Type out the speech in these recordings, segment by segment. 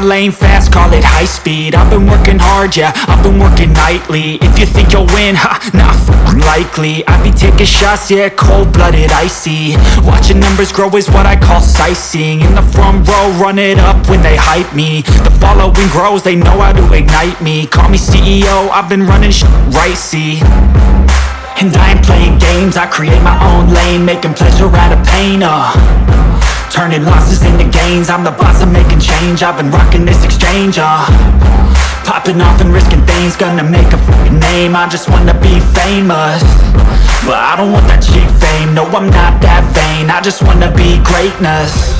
lane fast, call it high speed. I've been working hard, yeah, I've been working nightly. If you think you'll win, ha, not likely. I be taking shots, yeah, cold-blooded, icy. Watching numbers grow is what I call sightseeing. In the front row, run it up when they hype me. The following grows, they know how to ignite me. Call me CEO, I've been running right, see. And I ain't playing games, I create my own lane, making pleasure out of pain, turning losses into gains. I'm the boss, I'm making change. I've been rocking this exchange, popping off and risking things. Gonna make a fucking name, I just wanna be famous. But I don't want that cheap fame, no I'm not that vain. I just wanna be greatness.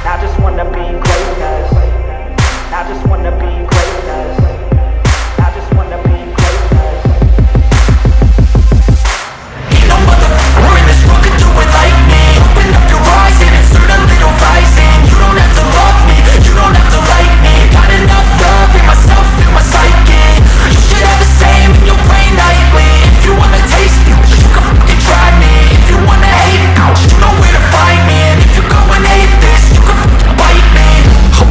I just wanna be greatness. I just wanna be greatness. I just wanna be greatness. Ain't no motherfucker in this world could do it like me. Open up your eyes and insert a little rising. You don't have to love me, you don't have to like me. Got enough love in myself, in my psyche. You should have the same in your brain nightly. If you wanna taste me, you can fucking try me. If you wanna hate me, you know where to find me. And if you go and hate this, you can fucking bite me.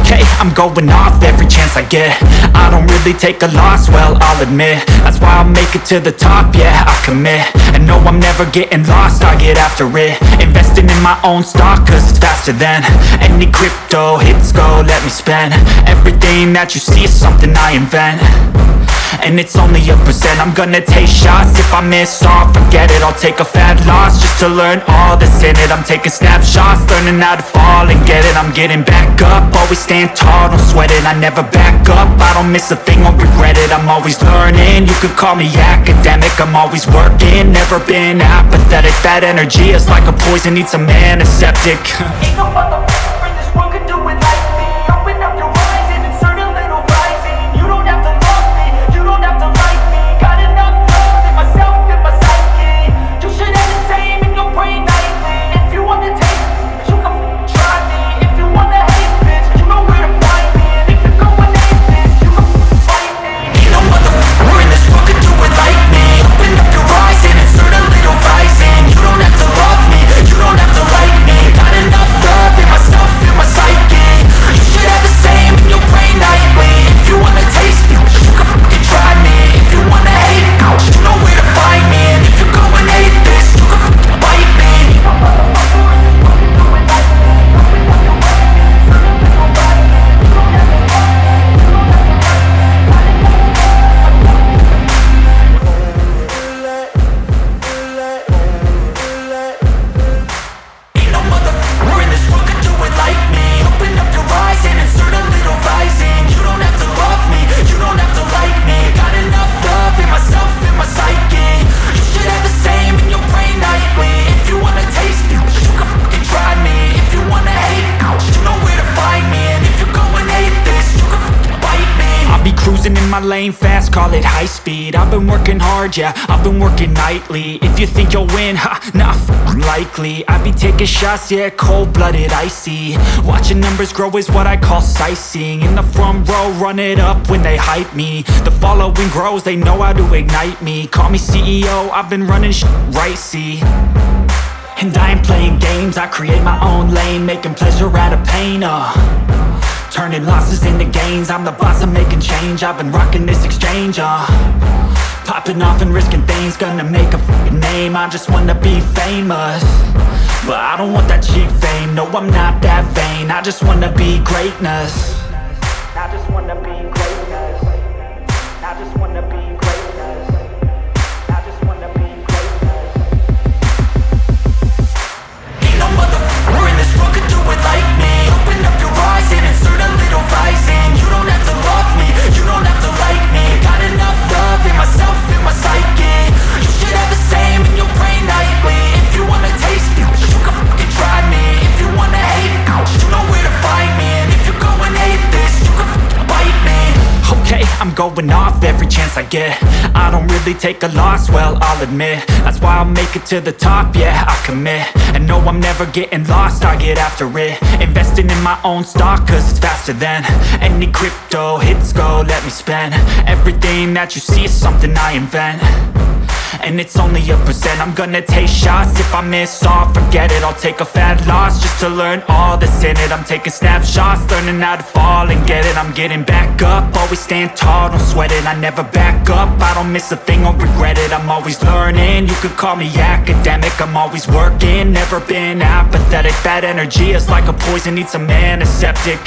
Okay, I'm going off every chance I get. I don't really take a loss, well, I'll admit. That's why I'll make it to the top, yeah, I commit. And no, I'm never getting lost, I get after it. Investing in my own stock, cause it's faster than any crypto hits go, let me spend. Everything that you see is something I invent. And it's only a percent. I'm gonna take shots. If I miss all, forget it. I'll take a fat loss just to learn all that's in it. I'm taking snapshots, learning how to fall and get it. I'm getting back up, always stand tall, don't sweat it. I never back up, I don't miss a thing, won't regret it. I'm always learning, you could call me academic. I'm always working, never been apathetic. That energy is like a poison, needs some antiseptic. Ain't no motherfucker in this world could do it like me. Open up your eyes and insert a little rising. You don't have to love me, you don't have to like me. Got enough love in myself, in my psyche. You should have the same in your brain nightly. If you wanna taste me, you can try me. If you wanna hate bitch, you know where to find me. And if you go and hate this, you can fight me. Ain't no motherfucker in this world could do it like me. Open up your eyes and insert a little rising. You don't have to love me, you don't have to like me. Got enough love in myself, in my psyche. You should have the same in your brain nightly. If you wanna taste me, you can fucking try me. If you wanna hate me, you know where to find me. And if you go and hate this, you can fucking bite me. Ain't no motherfucker in this world could do it like me. Open up your eyes and insert a little rising. You don't have to love me, you don't have to like me. Got enough love in myself, in my psyche. You should have the same in your brain nightly. If you wanna taste me, you can fucking try me. If you wanna hate me, you know where to find me. And if you go and hate this, you can fucking bite me. I'll be cruising in my lane fast, call it high speed. I've been working hard, yeah, I've been working nightly. If you think you'll win, ha, not likely. I be taking shots, yeah, cold-blooded, icy. Watching numbers grow is what I call sightseeing. In the front row, run it up when they hype me. The following grows, they know how to ignite me. Call me CEO, I've been running right, see. And I ain't playing games, I create my own lane, making pleasure out of pain, turning losses into gains. I'm the boss, I'm making change. I've been rocking this exchange, popping off and risking things. Gonna make a fucking name, I just wanna be famous. But I don't want that cheap fame, no I'm not that vain. I just wanna be greatness. I just wanna be greatness. I just wanna be greatness. I just wanna be greatness. Ain't no motherfucker in this world could do it like me. Open up your eyes and insert a little rising. You don't have to love me, you don't have to like me. Got enough love in myself, in my psyche. You should have the same in your brain nightly. If you wanna taste me, you can fucking try me. If you wanna hate me, you know where to find me. And if you go and hate this, you can fucking bite me. Okay, I'm going off every chance I get. I don't really take a loss, well, I'll admit. That's why I'll make it to the top, yeah, I commit. And no, I'm never getting lost, I get after it. Investing in my own stock, cause it's faster than any crypto hits go, let me spend. Everything that you see is something I invent. and it's only a percent. I'm gonna take shots, if I miss all, forget it. I'll take a fat loss just to learn all that's in it. I'm taking snapshots, learning how to fall and get it. I'm getting back up, always stand tall, don't sweat it. I never back up, I don't miss a thing, I'll regret it. I'm always learning, you could call me academic. I'm always working, never been apathetic. That energy is like a poison, needs a antiseptic.